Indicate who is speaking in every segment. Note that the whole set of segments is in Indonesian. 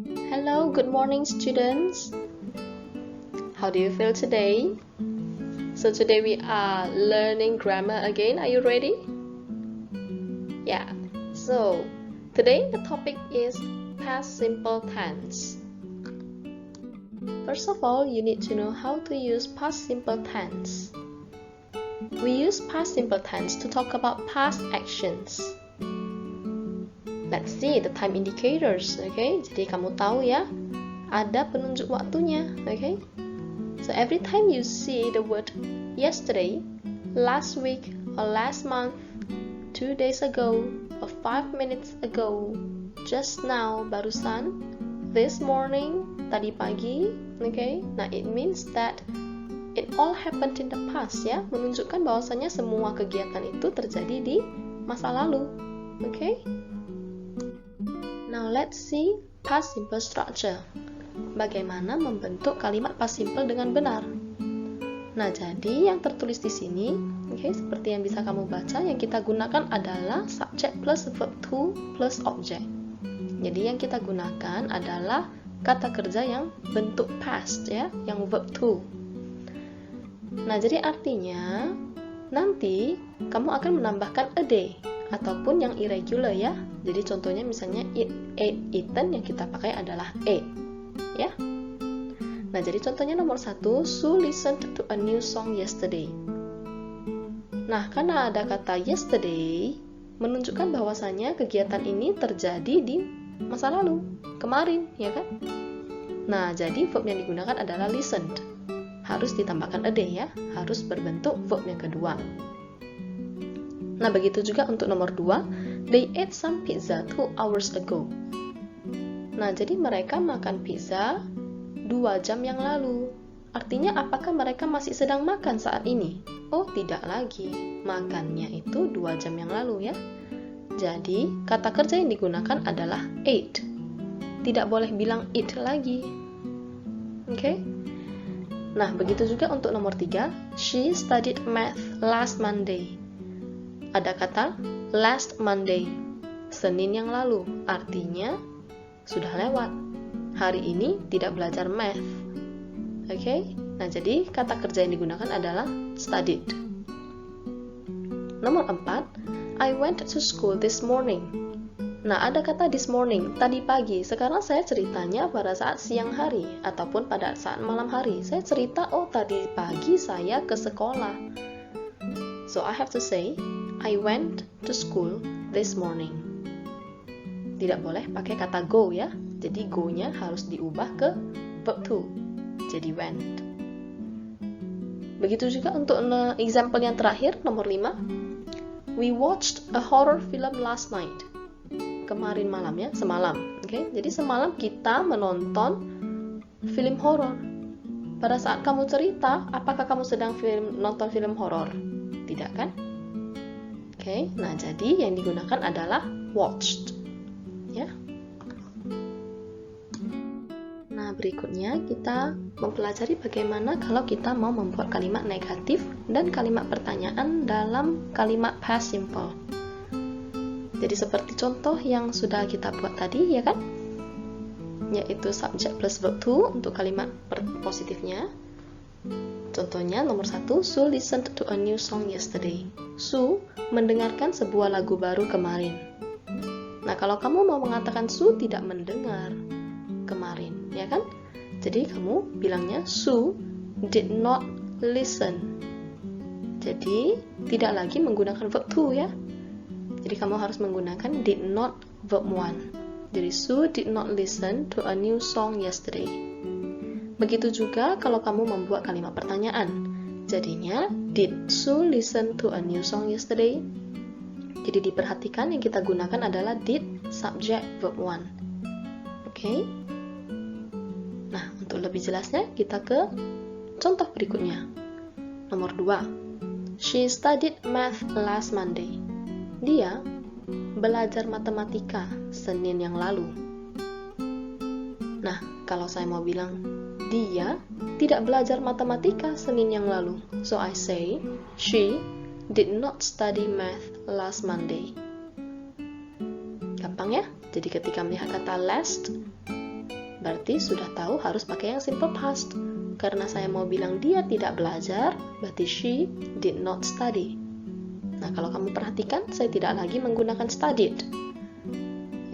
Speaker 1: Hello, good morning students. How do you feel today? So today we are learning grammar again. Are you ready? Yeah. So today the topic is past simple tense. First of all, you need to know how to use past simple tense. We use past simple tense to talk about past actions. Let's see the time indicators, okay? Jadi kamu tahu ya, ada penunjuk waktunya, okay? So every time you see the word yesterday, last week, or last month, 2 days ago, or 5 minutes ago, just now, barusan, this morning, tadi pagi, okay? Nah, it means that it all happened in the past, ya? Menunjukkan bahwasanya semua kegiatan itu terjadi di masa lalu, okay? Now let's see past simple structure. Bagaimana membentuk kalimat past simple dengan benar. Nah, jadi yang tertulis di sini, okay, seperti yang bisa kamu baca, yang kita gunakan adalah subject plus verb to plus object. Jadi yang kita gunakan adalah kata kerja yang bentuk past, ya, yang verb to. Nah, jadi artinya nanti kamu akan menambahkan a day ataupun yang irregular, ya. Jadi contohnya misalnya eat, ate, eaten, yang kita pakai adalah ate, ya. Nah, jadi contohnya nomor 1, Sue listened to a new song yesterday. Nah, karena ada kata yesterday, menunjukkan bahwasanya kegiatan ini terjadi di masa lalu, kemarin, ya kan? Nah, jadi verb yang digunakan adalah listened. Harus ditambahkan a day, ya. Harus berbentuk verb yang kedua. Nah, begitu juga untuk nomor 2, they ate some pizza 2 hours ago. Nah, jadi mereka makan pizza 2 jam yang lalu. Artinya apakah mereka masih sedang makan saat ini? Oh, tidak lagi. Makannya itu 2 jam yang lalu, ya. Jadi, kata kerja yang digunakan adalah ate. Tidak boleh bilang eat lagi. Oke? Nah, begitu juga untuk nomor 3, she studied math last Monday. Ada kata last Monday, Senin yang lalu, artinya sudah lewat. Hari ini tidak belajar math. Oke? Nah, jadi kata kerja yang digunakan adalah studied. Nomor 4, I went to school this morning. Nah, ada kata this morning, tadi pagi. Sekarang saya ceritanya pada saat siang hari ataupun pada saat malam hari. Saya cerita, oh tadi pagi saya ke sekolah. So I have to say, I went to school this morning. Tidak boleh pakai kata go, ya. Jadi go-nya harus diubah ke verb to. Jadi went. Begitu juga untuk example yang terakhir, nomor 5. We watched a horror film last night. Kemarin malam, ya, semalam. Okay? Jadi semalam kita menonton film horor. Pada saat kamu cerita, apakah kamu sedang nonton film horor? Tidak, kan? Oke, nah jadi yang digunakan adalah watched, ya. Nah, berikutnya kita mempelajari bagaimana kalau kita mau membuat kalimat negatif dan kalimat pertanyaan dalam kalimat past simple. Jadi seperti contoh yang sudah kita buat tadi, ya kan? Yaitu subject plus verb to untuk kalimat positifnya. Contohnya nomor 1, Sue listened to a new song yesterday. Sue mendengarkan sebuah lagu baru kemarin. Nah, kalau kamu mau mengatakan Sue tidak mendengar kemarin, ya kan? Jadi kamu bilangnya Sue did not listen. Jadi tidak lagi menggunakan verb to, ya. Jadi kamu harus menggunakan did not verb 1. Jadi Sue did not listen to a new song yesterday. Begitu juga kalau kamu membuat kalimat pertanyaan. Jadinya, did Sue listen to a new song yesterday? Jadi diperhatikan yang kita gunakan adalah did subject verb 1. Oke? Nah, untuk lebih jelasnya kita ke contoh berikutnya. Nomor 2. She studied math last Monday. Dia belajar matematika Senin yang lalu. Nah, kalau saya mau bilang dia tidak belajar matematika Senin yang lalu. So I say, she did not study math last Monday. Gampang, ya? Jadi ketika melihat kata last, berarti sudah tahu harus pakai yang simple past. Karena saya mau bilang dia tidak belajar, berarti she did not study. Nah, kalau kamu perhatikan, saya tidak lagi menggunakan studied.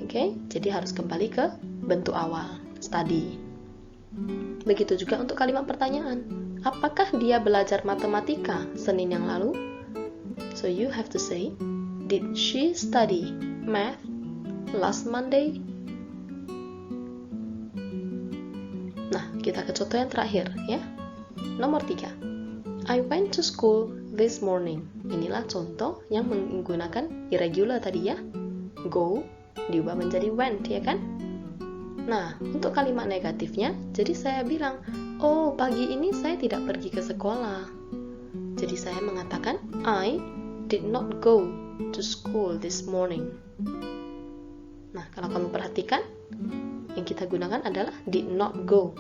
Speaker 1: Oke, jadi harus kembali ke bentuk awal, study. Begitu juga untuk kalimat pertanyaan. Apakah dia belajar matematika Senin yang lalu? So you have to say, did she study math last Monday? Nah, kita ke contoh yang terakhir ya. Nomor 3. I went to school this morning. Inilah contoh yang menggunakan irregular tadi ya. Go diubah menjadi went, ya kan? Nah, untuk kalimat negatifnya, jadi saya bilang, oh, pagi ini saya tidak pergi ke sekolah. Jadi saya mengatakan, I did not go to school this morning. Nah, kalau kamu perhatikan, yang kita gunakan adalah did not go.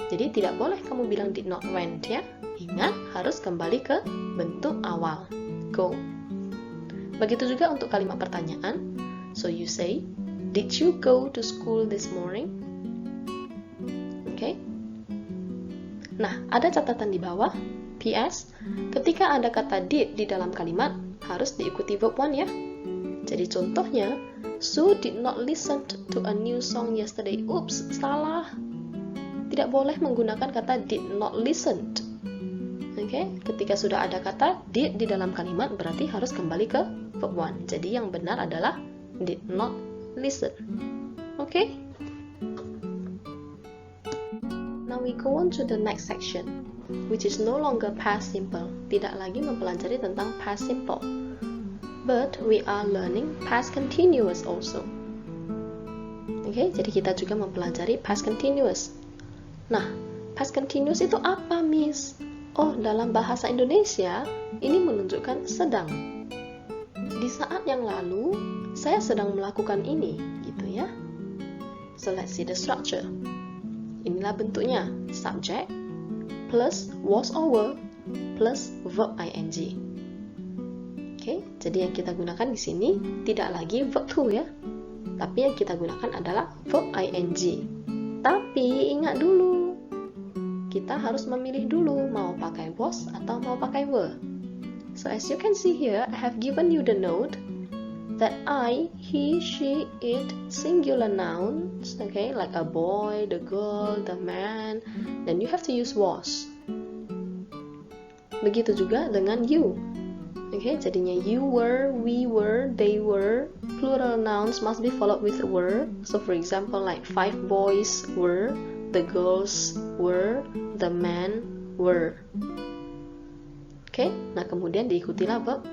Speaker 1: Jadi tidak boleh kamu bilang did not went ya. Ingat, harus kembali ke bentuk awal, go. Begitu juga untuk kalimat pertanyaan. So you say, did you go to school this morning? Oke. Nah, ada catatan di bawah. PS, ketika ada kata did di dalam kalimat, harus diikuti verb one ya. Jadi contohnya, Sue did not listen to a new song yesterday. Oops, salah. Tidak boleh menggunakan kata did not listen. Oke, ketika sudah ada kata did di dalam kalimat, berarti harus kembali ke verb one. Jadi yang benar adalah did not listen. Oke. Now we go on to the next section, which is no longer past simple. Tidak lagi mempelajari tentang past simple. But we are learning past continuous also. Oke, jadi kita juga mempelajari past continuous. Nah, past continuous itu apa, Miss? Oh, dalam bahasa Indonesia, ini menunjukkan sedang. Di saat yang lalu, saya sedang melakukan ini, gitu ya. So, let's see the structure. Inilah bentuknya, subject plus was or were plus verb ing. Oke, jadi yang kita gunakan di sini tidak lagi verb to ya, tapi yang kita gunakan adalah verb ing. Tapi ingat dulu, kita harus memilih dulu mau pakai was atau mau pakai were. So as you can see here, I have given you the note that I, he, she, it, singular nouns, okay, like a boy, the girl, the man, then you have to use was. Begitu juga dengan you. Okay, jadinya you were, we were, they were. Plural nouns must be followed with were. So for example, like 5 boys were, the girls were, the men were. Okay, nah kemudian diikutilah verb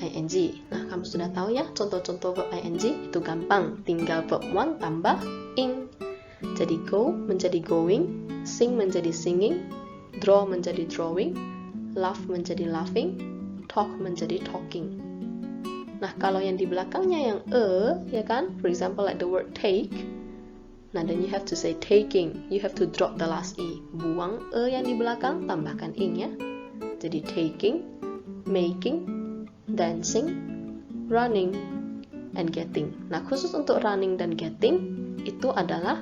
Speaker 1: ing. Nah, kamu sudah tahu ya contoh-contoh verb ing itu gampang. Tinggal verb one tambah ing. Jadi go menjadi going, sing menjadi singing, draw menjadi drawing, laugh menjadi laughing, talk menjadi talking. Nah, kalau yang di belakangnya yang ya kan? For example, like the word take. Nah, then you have to say taking. You have to drop the last e. Buang yang di belakang, tambahkan ing ya. Jadi taking, making, dancing, running, and getting. Nah, khusus untuk running dan getting, itu adalah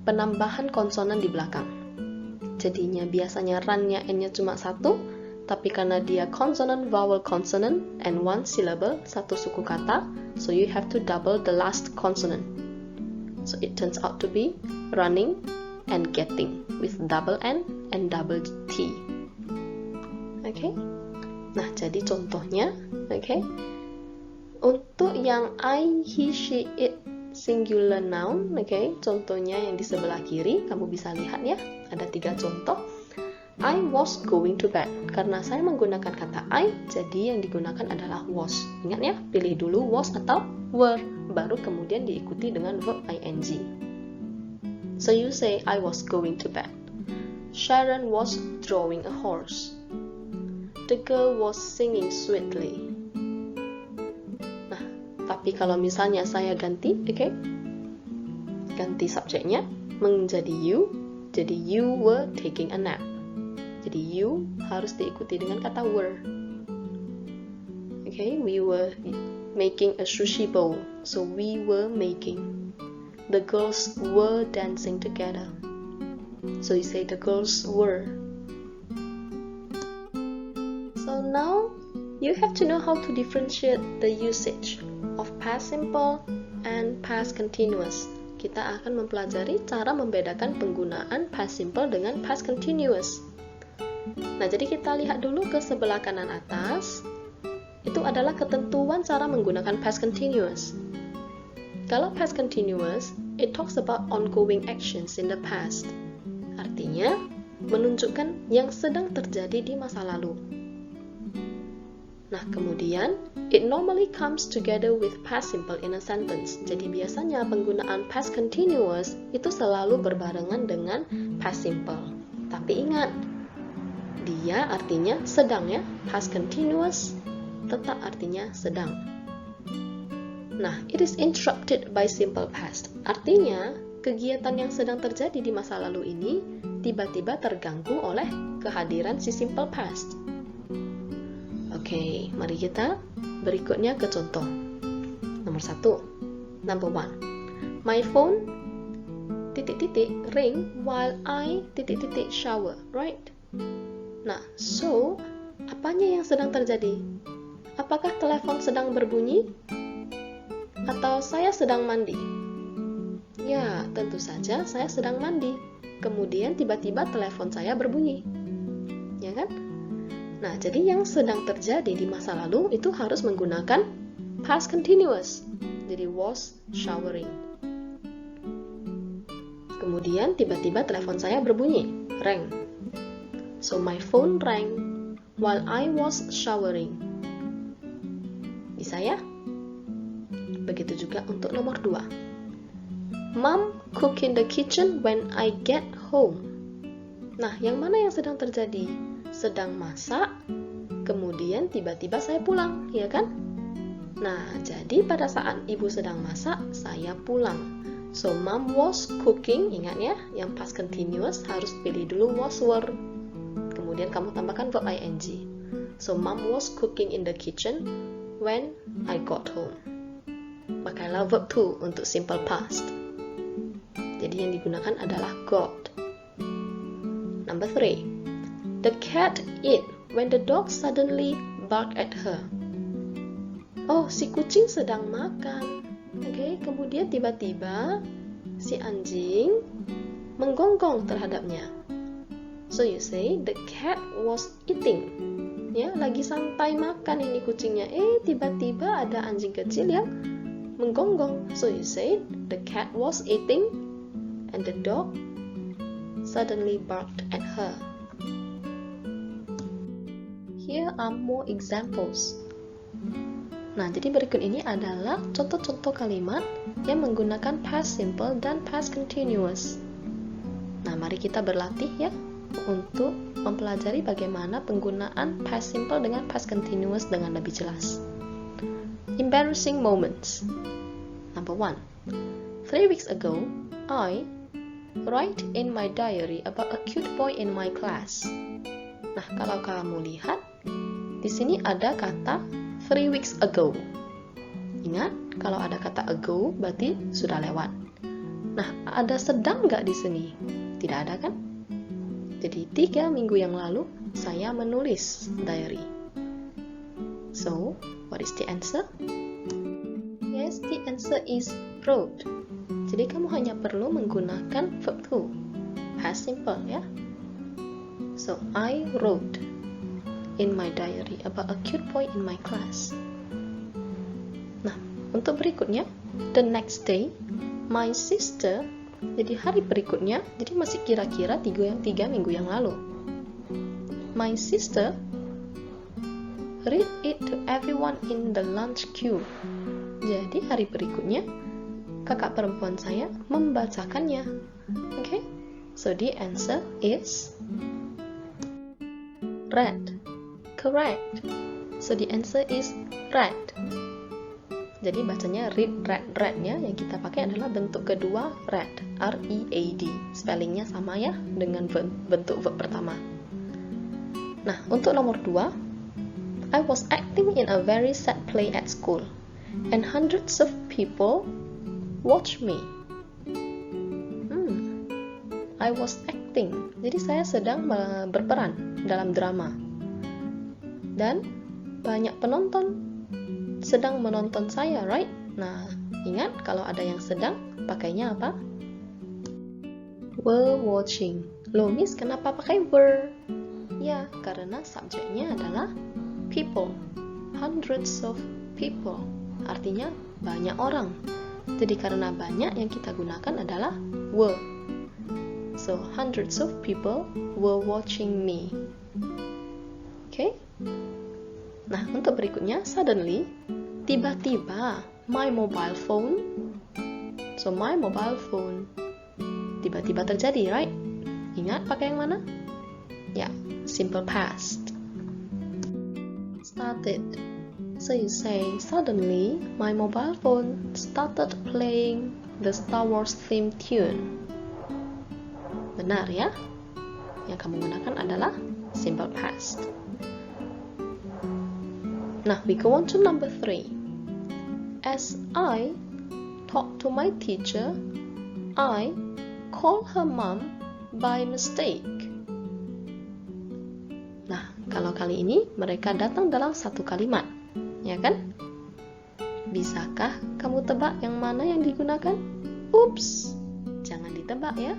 Speaker 1: penambahan konsonan di belakang. Jadinya biasanya run-nya n-nya cuma 1, tapi karena dia consonant, vowel, consonant, and one syllable, satu suku kata, so you have to double the last consonant. So it turns out to be running and getting with double N and double T. Okay? Nah, jadi contohnya, okay? Untuk yang I, he, she, it, singular noun, okay? Contohnya yang di sebelah kiri, kamu bisa lihat ya, ada 3 contoh. I was going to bed. Karena saya menggunakan kata I, jadi yang digunakan adalah was. Ingat ya, pilih dulu was atau were, baru kemudian diikuti dengan verb ing. So you say, I was going to bed. Sharon was drawing a horse. The girl was singing sweetly. Nah, tapi kalau misalnya saya ganti, okay? Ganti subjeknya menjadi you, jadi you were taking a nap. Jadi you harus diikuti dengan kata were. Okay, we were making a sushi bowl, so we were making. the girls were dancing together. So you say the girls were. So now you have to know how to differentiate the usage of past simple and past continuous. Kita akan mempelajari cara membedakan penggunaan past simple dengan past continuous. Nah, jadi kita lihat dulu ke sebelah kanan atas. Itu adalah ketentuan cara menggunakan past continuous. Kalau past continuous, it talks about ongoing actions in the past. Artinya, menunjukkan yang sedang terjadi di masa lalu. Nah, kemudian, it normally comes together with past simple in a sentence. Jadi biasanya penggunaan past continuous itu selalu berbarengan dengan past simple. Tapi ingat, dia artinya sedang ya, past continuous tetap artinya sedang. Nah, it is interrupted by simple past. Artinya, kegiatan yang sedang terjadi di masa lalu ini tiba-tiba terganggu oleh kehadiran si simple past. Oke, mari kita berikutnya ke contoh. Nomor 1. Number 1. My phone ring while I shower, right? Nah, so apanya yang sedang terjadi? Apakah telepon sedang berbunyi? Atau saya sedang mandi? Ya, tentu saja saya sedang mandi. Kemudian tiba-tiba telepon saya berbunyi. Ya kan? Nah, jadi yang sedang terjadi di masa lalu itu harus menggunakan past continuous. Jadi was showering. Kemudian tiba-tiba telepon saya berbunyi, rang. So my phone rang while I was showering. Bisa ya? Begitu juga untuk nomor 2. Mom cook in the kitchen when I get home. Nah, yang mana yang sedang terjadi? Sedang masak, kemudian tiba-tiba saya pulang, ya kan? Nah, jadi pada saat ibu sedang masak, saya pulang. So, mom was cooking, ingat ya, yang past continuous harus pilih dulu was were. Kemudian kamu tambahkan verb ing. So, mom was cooking in the kitchen when I got home. Pakailah verb to untuk simple past. Jadi yang digunakan adalah got. Number 3. The cat ate when the dog suddenly barked at her. Oh, si kucing sedang makan. Oke, kemudian tiba-tiba si anjing menggonggong terhadapnya. So you say the cat was eating. Ya, lagi santai makan ini kucingnya. Tiba-tiba ada anjing kecil yang menggonggong. So you say the cat was eating and the dog suddenly barked at her. Here are more examples. Nah, jadi berikut ini adalah contoh-contoh kalimat yang menggunakan past simple dan past continuous. Nah, mari kita berlatih ya untuk mempelajari bagaimana penggunaan past simple dengan past continuous dengan lebih jelas. Embarrassing moments. Number 1. 3 weeks ago, I write in my diary about a cute boy in my class. Nah, kalau kamu lihat, di sini ada kata 3 weeks ago. Ingat, kalau ada kata ago berarti sudah lewat. Nah, ada sedang nggak di sini? Tidak ada kan? Jadi 3 minggu yang lalu saya menulis diary. So, what is the answer? Yes, the answer is wrote. Jadi kamu hanya perlu menggunakan verb to, past simple ya. So, I wrote in my diary about a cute boy in my class. Nah, untuk berikutnya, the next day, my sister, jadi hari berikutnya, jadi masih kira-kira 3 minggu yang lalu. My sister read it to everyone in the lunch queue. Jadi hari berikutnya, kakak perempuan saya membacakannya. Okay? So the answer is read. Correct. So the answer is read. Jadi bacanya read, read-nya yang kita pakai adalah bentuk kedua read, R-E-A-D. Spellingnya sama ya dengan bentuk verb pertama. Nah, untuk nomor 2, I was acting in a very sad play at school, and hundreds of people watch me. I was acting. Jadi saya sedang berperan dalam drama. Dan banyak penonton sedang menonton saya, right? Nah, ingat kalau ada yang sedang, pakainya apa? Were watching. Loh, Miss, kenapa pakai were? Ya, karena subjeknya adalah people. Hundreds of people. Artinya banyak orang. Jadi karena banyak, yang kita gunakan adalah were. So, hundreds of people were watching me. Okay? Nah, untuk berikutnya, suddenly, tiba-tiba, my mobile phone. So, my mobile phone. Tiba-tiba terjadi, right? Ingat pakai yang mana? Ya, simple past. Started. So you say, suddenly, my mobile phone started playing the Star Wars theme tune. Benar ya? Yang kamu gunakan adalah simple past. Now, we go on to number 3. As I talked to my teacher, I called her mom by mistake. Nah, kalau kali ini mereka datang dalam satu kalimat, ya kan? Bisakah kamu tebak yang mana yang digunakan? Ups, jangan ditebak ya.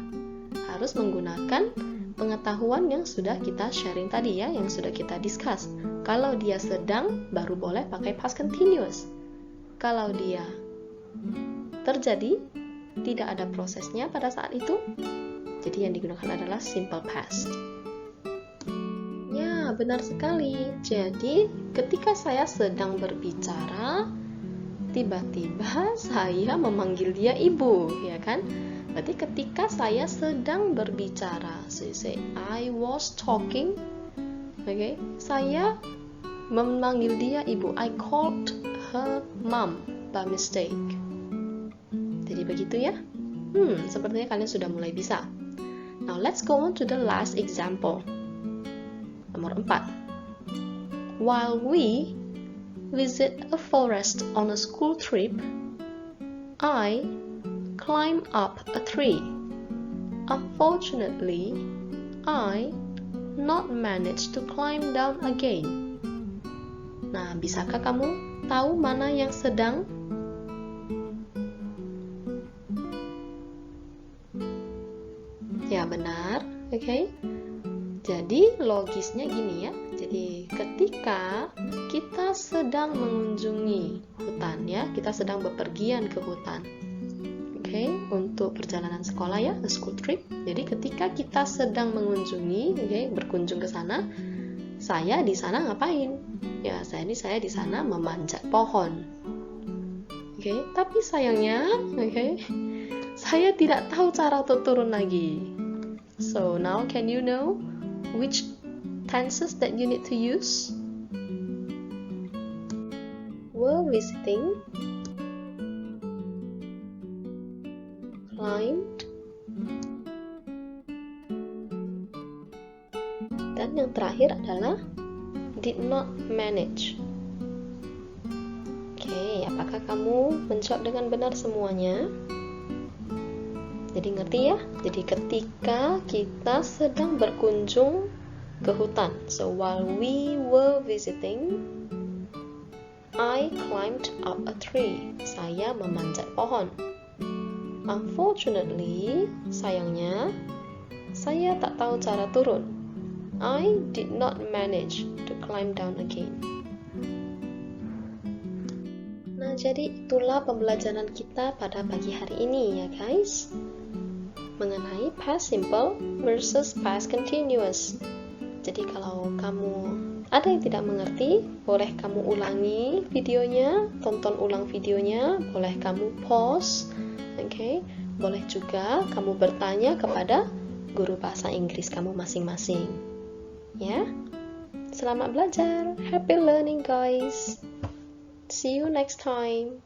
Speaker 1: Harus menggunakan pengetahuan yang sudah kita sharing tadi ya, yang sudah kita discuss. Kalau dia sedang, baru boleh pakai past continuous. Kalau dia terjadi, tidak ada prosesnya pada saat itu, jadi yang digunakan adalah simple past. Ya, benar sekali. Jadi, ketika saya sedang berbicara, tiba-tiba saya memanggil dia ibu, ya kan? Berarti ketika saya sedang berbicara, so you say, I was talking, okay? Saya memanggil dia ibu. I called her mom by mistake. Jadi begitu ya? Sepertinya kalian sudah mulai bisa. Now let's go on to the last example. Nomor 4. While we visit a forest on a school trip, I climb up a tree. Unfortunately, I not managed to climb down again. Nah, bisakah kamu tahu mana yang sedang? Ya, benar. Okay? Jadi, logisnya gini ya. Jadi, ketika kita sedang mengunjungi hutan ya, kita sedang bepergian ke hutan. Okay? Untuk perjalanan sekolah ya, a school trip. Jadi, ketika kita sedang mengunjungi, okay, berkunjung ke sana, saya di sana ngapain? Ya, saya di sana memanjat pohon. Okay? Tapi sayangnya, okay, saya tidak tahu cara untuk turun lagi. So now can you know which tenses that you need to use? Were visiting, climbed, dan yang terakhir adalah did not manage. Oke, apakah kamu menjawab dengan benar semuanya? Jadi ngerti ya? Jadi ketika kita sedang berkunjung ke hutan. So while we were visiting, I climbed up a tree. Saya memanjat pohon. Unfortunately, sayangnya, saya tak tahu cara turun. I did not manage to climb down again. Nah, jadi itulah pembelajaran kita pada pagi hari ini ya guys. Mengenai past simple versus past continuous. Jadi kalau kamu ada yang tidak mengerti, boleh kamu ulangi videonya, tonton ulang videonya, boleh kamu pause, okay? Boleh juga kamu bertanya kepada guru bahasa Inggris kamu masing-masing. Ya. Selamat belajar. Happy learning guys. See you next time.